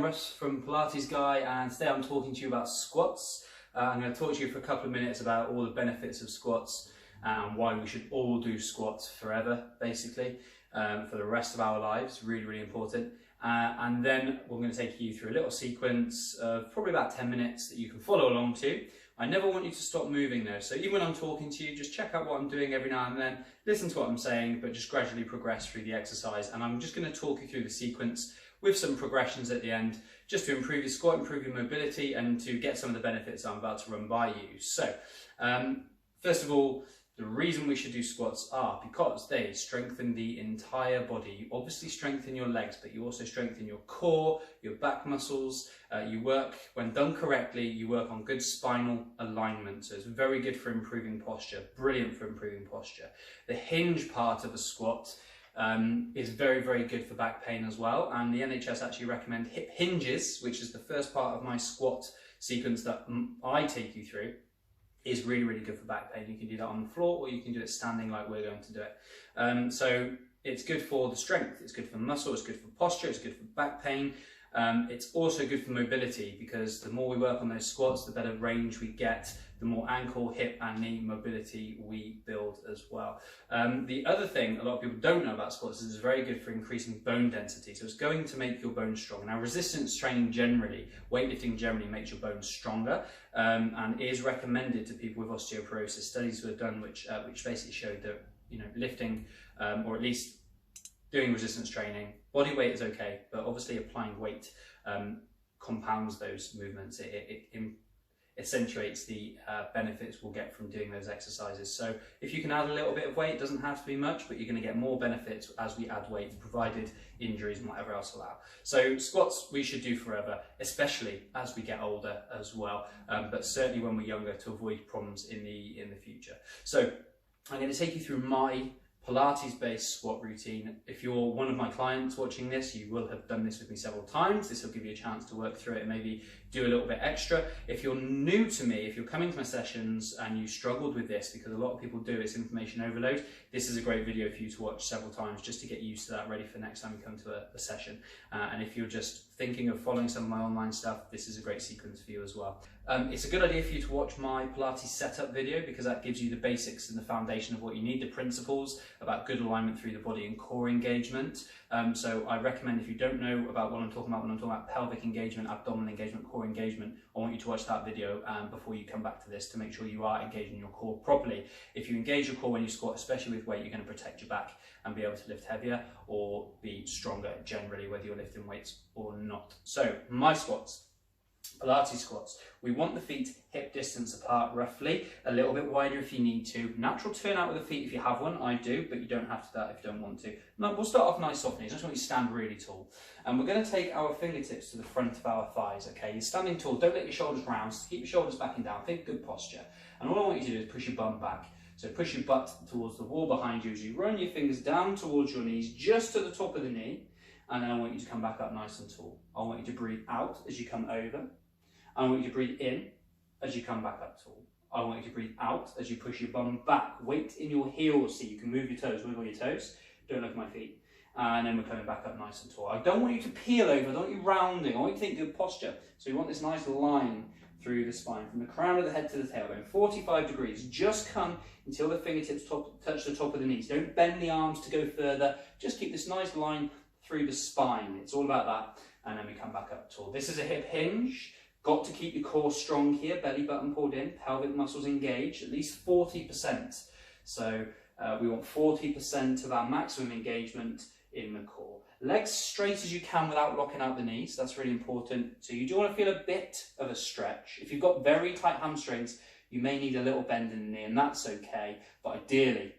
Russ from Pilates Guy, and today I'm talking to you about squats. I'm going to talk to you for a couple of minutes about all the benefits of squats and why we should all do squats forever, basically, for the rest of our lives. Really important. And then we're going to take you through a little sequence of probably about 10 minutes that you can follow along to. I never want you to stop moving though, so even when I'm talking to you, just check out what I'm doing every now and then, listen to what I'm saying, but just gradually progress through the exercise. And I'm just going to talk you through the sequence with some progressions at the end, just to improve your squat, improve your mobility, and to get some of the benefits I'm about to run by you. So, first of all, the reason we should do squats are because they strengthen the entire body. You obviously strengthen your legs, but you also strengthen your core, your back muscles. You work, when done correctly, you work on good spinal alignment. So it's very good for improving posture, brilliant for improving posture. The hinge part of a squat is very good for back pain as well. And the NHS actually recommend hip hinges, which is the first part of my squat sequence that I take you through. Is really good for back pain. You can do that on the floor or you can do it standing like we're going to do it. So it's good for the strength, it's good for muscle, it's good for posture, it's good for back pain. It's also good for mobility because the more we work on those squats, the better range we get, the more ankle, hip and knee mobility we build as well. The other thing a lot of people don't know about squats is it's very good for increasing bone density. So it's going to make your bones strong. Now resistance training generally, weightlifting generally makes your bones stronger and is recommended to people with osteoporosis. Studies were done which basically showed that, you know, lifting or at least doing resistance training, body weight is okay, but obviously applying weight compounds those movements. It accentuates the benefits we'll get from doing those exercises. So if you can add a little bit of weight, it doesn't have to be much, but you're going to get more benefits as we add weight, provided injuries and whatever else allow. So squats we should do forever, especially as we get older as well, but certainly when we're younger to avoid problems in the future. So I'm going to take you through my Pilates-based squat routine. If you're one of my clients watching this, you will have done this with me several times. This will give you a chance to work through it and maybe do a little bit extra. If you're new to me, if you're coming to my sessions and you struggled with this, because a lot of people do, it's information overload, this is a great video for you to watch several times just to get used to that, ready for next time you come to a session. And if you're just thinking of following some of my online stuff, this is a great sequence for you as well. It's a good idea for you to watch my Pilates setup video because that gives you the basics and the foundation of what you need, the principles about good alignment through the body and core engagement. So I recommend, if you don't know about what I'm talking about when I'm talking about pelvic engagement, abdominal engagement, core engagement, I want you to watch that video before you come back to this to make sure you are engaging your core properly. If you engage your core when you squat, especially with weight, you're going to protect your back and be able to lift heavier or be stronger generally, whether you're lifting weights or not. So my squats. Pilates squats. We want the feet hip distance apart roughly, a little bit wider if you need to. Natural turnout with the feet if you have one, I do, but you don't have to do that if you don't want to. Now, we'll start off nice soft knees. I just want you to stand really tall. And we're going to take our fingertips to the front of our thighs, okay? You're standing tall, don't let your shoulders round, so keep your shoulders backing down, think good posture. And all I want you to do is push your bum back. So push your butt towards the wall behind you as you run your fingers down towards your knees, just to the top of the knee. And then I want you to come back up nice and tall. I want you to breathe out as you come over. I want you to breathe in as you come back up tall. I want you to breathe out as you push your bum back. Weight in your heels so you can move your toes, wiggle your toes. Don't look at my feet. And then we're coming back up nice and tall. I don't want you to peel over, I don't want you rounding. I want you to think good posture. So you want this nice line through the spine, from the crown of the head to the tailbone, 45 degrees. Just come until the fingertips touch the top of the knees. Don't bend the arms to go further. Just keep this nice line through the spine. It's all about that. And then we come back up tall. This is a hip hinge. Got to keep your core strong here, belly button pulled in, pelvic muscles engaged, at least 40%. So we want 40% of our maximum engagement in the core. Legs straight as you can without locking out the knees, that's really important. So you do want to feel a bit of a stretch. If you've got very tight hamstrings, you may need a little bend in the knee, and that's okay. But ideally,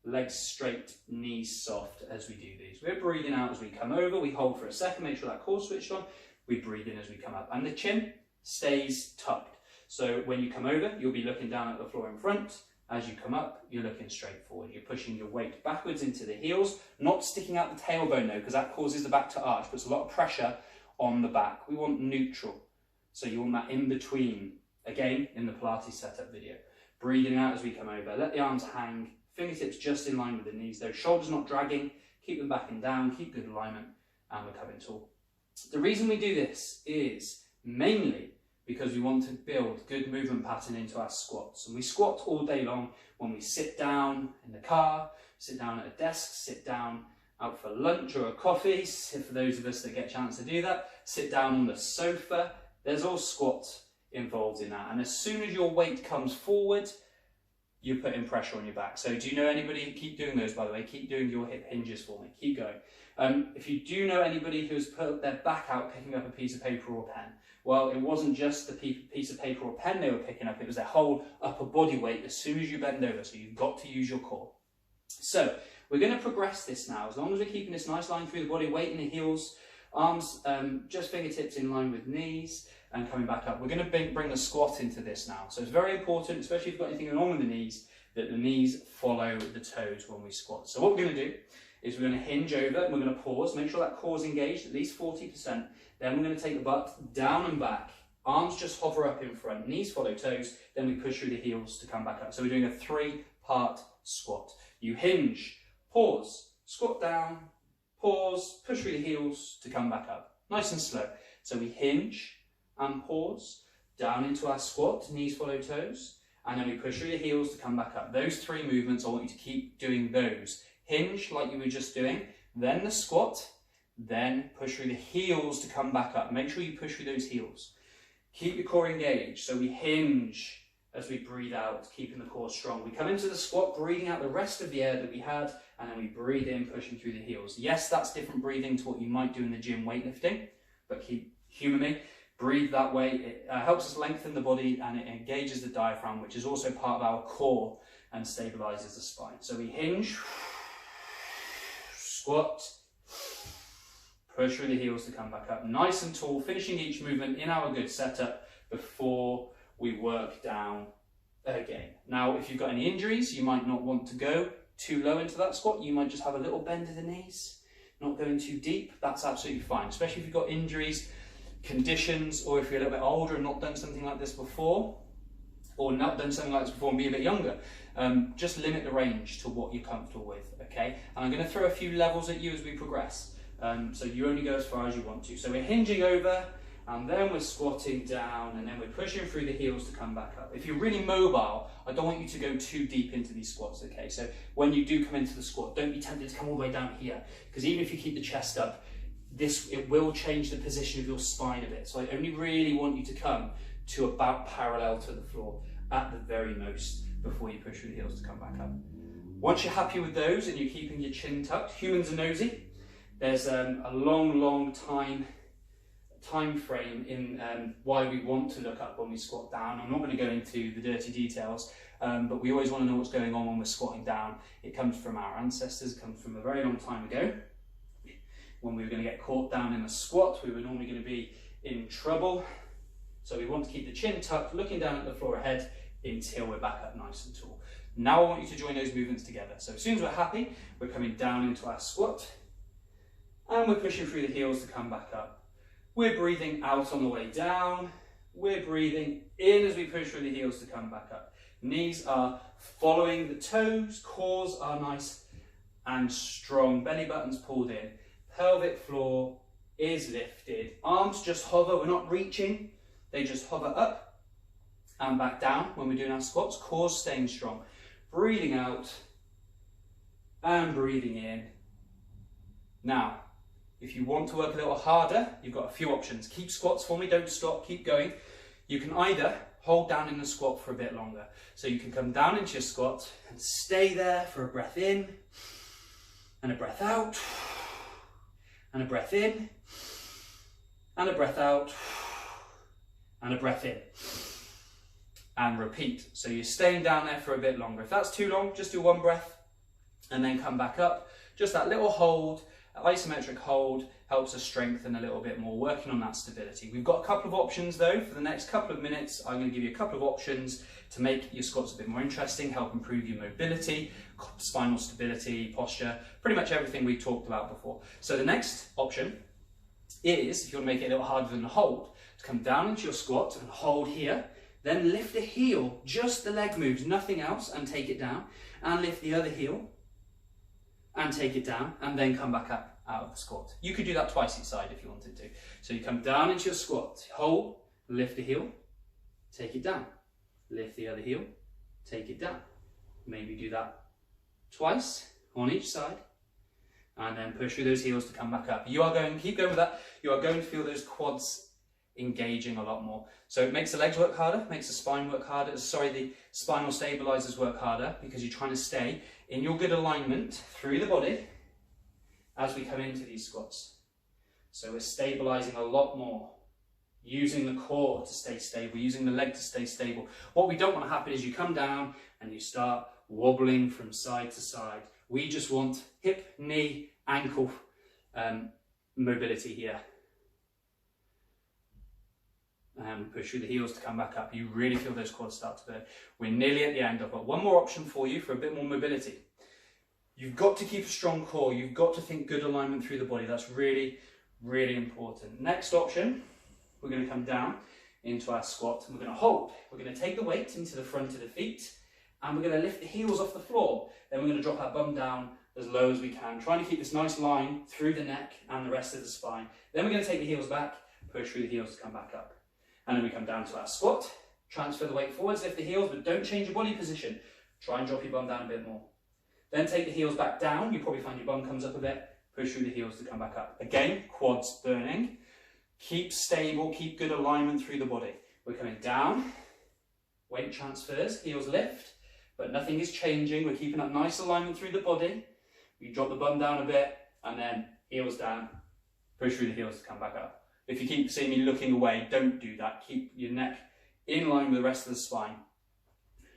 legs straight, knees soft as we do these. We're breathing out as we come over, we hold for a second, make sure that core's switched on. We breathe in as we come up, and the chin stays tucked. So when you come over, you'll be looking down at the floor in front. As you come up, you're looking straight forward. You're pushing your weight backwards into the heels, not sticking out the tailbone though, because that causes the back to arch, puts a lot of pressure on the back. We want neutral. So you want that in between, again, in the Pilates setup video. Breathing out as we come over. Let the arms hang, fingertips just in line with the knees, though shoulders not dragging. Keep them back and down, keep good alignment, and we're coming tall. The reason we do this is mainly because we want to build good movement pattern into our squats. And we squat all day long when we sit down in the car, sit down at a desk, sit down out for lunch or a coffee, for those of us that get a chance to do that, sit down on the sofa. There's all squats involved in that. And as soon as your weight comes forward, you're putting pressure on your back. So do you know anybody, keep doing those by the way, keep doing your hip hinges for me, keep going. If you do know anybody who's put their back out picking up a piece of paper or a pen, well, it wasn't just the piece of paper or pen they were picking up, it was their whole upper body weight as soon as you bend over, so you've got to use your core. So we're going to progress this now, as long as we're keeping this nice line through the body, weight in the heels, arms, just fingertips in line with knees, and coming back up. We're going to bring the squat into this now. So it's very important, especially if you've got anything going on with the knees, that the knees follow the toes when we squat. So what we're going to do is we're going to hinge over and we're going to pause, make sure that core's engaged, at least 40%. Then we're going to take the butt down and back. Arms just hover up in front, knees follow toes, then we push through the heels to come back up. So we're doing a 3-part squat. You hinge, pause, squat down, pause, push through the heels to come back up. Nice and slow. So we hinge and pause, down into our squat, knees follow toes, and then we push through the heels to come back up. Those 3 movements, I want you to keep doing those. Hinge like you were just doing, then the squat, then push through the heels to come back up. Make sure you push through those heels. Keep your core engaged. So we hinge as we breathe out, keeping the core strong. We come into the squat, breathing out the rest of the air that we had, and then we breathe in, pushing through the heels. Yes, that's different breathing to what you might do in the gym weightlifting, but humour me. Breathe that way. It helps us lengthen the body and it engages the diaphragm, which is also part of our core and stabilizes the spine. So we hinge, squat, push through the heels to come back up. Nice and tall, finishing each movement in our good setup before we work down again. Now, if you've got any injuries, you might not want to go too low into that squat. You might just have a little bend of the knees, not going too deep. That's absolutely fine, especially if you've got injuries, conditions, or if you're a little bit older and not done something like this before, or not done something like this before and be a bit younger. Just limit the range to what you're comfortable with, okay? And I'm going to throw a few levels at you as we progress. So you only go as far as you want to. So we're hinging over, and then we're squatting down, and then we're pushing through the heels to come back up. If you're really mobile, I don't want you to go too deep into these squats, okay? So when you do come into the squat, don't be tempted to come all the way down here, because even if you keep the chest up, it will change the position of your spine a bit. So I only really want you to come to about parallel to the floor at the very most before you push through the heels to come back up. Once you're happy with those and you're keeping your chin tucked, humans are nosy. There's a long time frame in why we want to look up when we squat down. I'm not going to go into the dirty details, but we always want to know what's going on when we're squatting down. It comes from our ancestors, it comes from a very long time ago. When we were going to get caught down in a squat, we were normally going to be in trouble. So we want to keep the chin tucked, looking down at the floor ahead until we're back up nice and tall. Now I want you to join those movements together. So as soon as we're happy, we're coming down into our squat, and we're pushing through the heels to come back up. We're breathing out on the way down. We're breathing in as we push through the heels to come back up. Knees are following the toes, cores are nice and strong, belly button's pulled in. Pelvic floor is lifted. Arms just hover, we're not reaching. They just hover up and back down when we're doing our squats. Core staying strong. Breathing out and breathing in. Now, if you want to work a little harder, you've got a few options. Keep squats for me, don't stop, keep going. You can either hold down in the squat for a bit longer. So you can come down into your squat and stay there for a breath in and a breath out. And a breath in, and a breath out, and a breath in. And repeat. So you're staying down there for a bit longer. If that's too long, just do one breath, and then come back up. Just that little hold, isometric hold, helps us strengthen a little bit more, working on that stability. We've got a couple of options though. For the next couple of minutes, I'm going to give you a couple of options to make your squats a bit more interesting, help improve your mobility, spinal stability, posture, pretty much everything we talked about before. So the next option is, if you want to make it a little harder than a hold, to come down into your squat and hold here, then lift the heel, just the leg moves, nothing else, and take it down, and lift the other heel, and take it down, and then come back up. out of the squat. You could do that twice each side if you wanted to. So you come down into your squat, hold, lift the heel, take it down, lift the other heel, take it down. Maybe do that twice on each side, and then push through those heels to come back up. You are going, keep going with that, you are going to feel those quads engaging a lot more. So it makes the legs work harder, makes the spine work harder, the spinal stabilizers work harder, because you're trying to stay in your good alignment through the body as we come into these squats. So we're stabilizing a lot more, using the core to stay stable, using the leg to stay stable. What we don't want to happen is you come down and you start wobbling from side to side. We just want hip, knee, ankle mobility here. And push through the heels to come back up. You really feel those quads start to burn. We're nearly at the end. I've got one more option for you for a bit more mobility. You've got to keep a strong core. You've got to think good alignment through the body. That's really, really important. Next option, we're going to come down into our squat and we're going to hold. We're going to take the weight into the front of the feet and we're going to lift the heels off the floor. Then we're going to drop our bum down as low as we can, trying to keep this nice line through the neck and the rest of the spine. Then we're going to take the heels back, push through the heels to come back up. And then we come down to our squat, transfer the weight forwards, lift the heels, but don't change your body position. Try and drop your bum down a bit more. Then take the heels back down. You probably find your bum comes up a bit. Push through the heels to come back up. Again, quads burning. Keep stable, keep good alignment through the body. We're coming down, weight transfers, heels lift, but nothing is changing. We're keeping that nice alignment through the body. We drop the bum down a bit, and then heels down, push through the heels to come back up. If you keep seeing me looking away, don't do that. Keep your neck in line with the rest of the spine.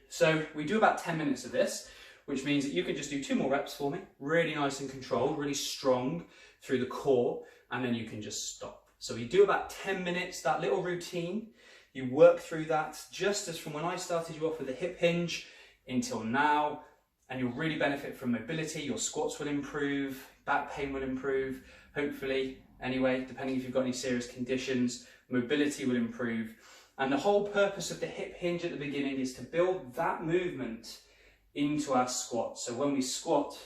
So we do about 10 minutes of this, which means that you can just do 2 more reps for me, really nice and controlled, really strong through the core, and then you can just stop. So we do about 10 minutes, that little routine. You work through that just as from when I started you off with the hip hinge until now, and you'll really benefit from mobility. Your squats will improve, back pain will improve, hopefully. Anyway, depending if you've got any serious conditions, mobility will improve. And the whole purpose of the hip hinge at the beginning is to build that movement into our squat. So when we squat,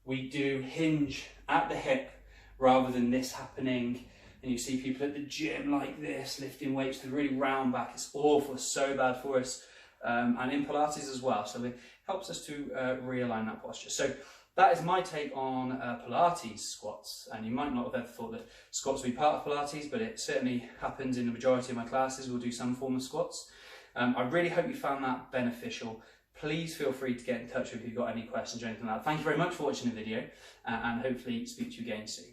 we do hinge at the hip rather than this happening. And you see people at the gym like this, lifting weights with a really round back. It's awful, it's so bad for us. And in Pilates as well. So it helps us to realign that posture. So that is my take on Pilates squats, and you might not have ever thought that squats would be part of Pilates, but it certainly happens in the majority of my classes. We'll do some form of squats. I really hope you found that beneficial. Please feel free to get in touch if you've got any questions or anything like that. Thank you very much for watching the video, and hopefully speak to you again soon.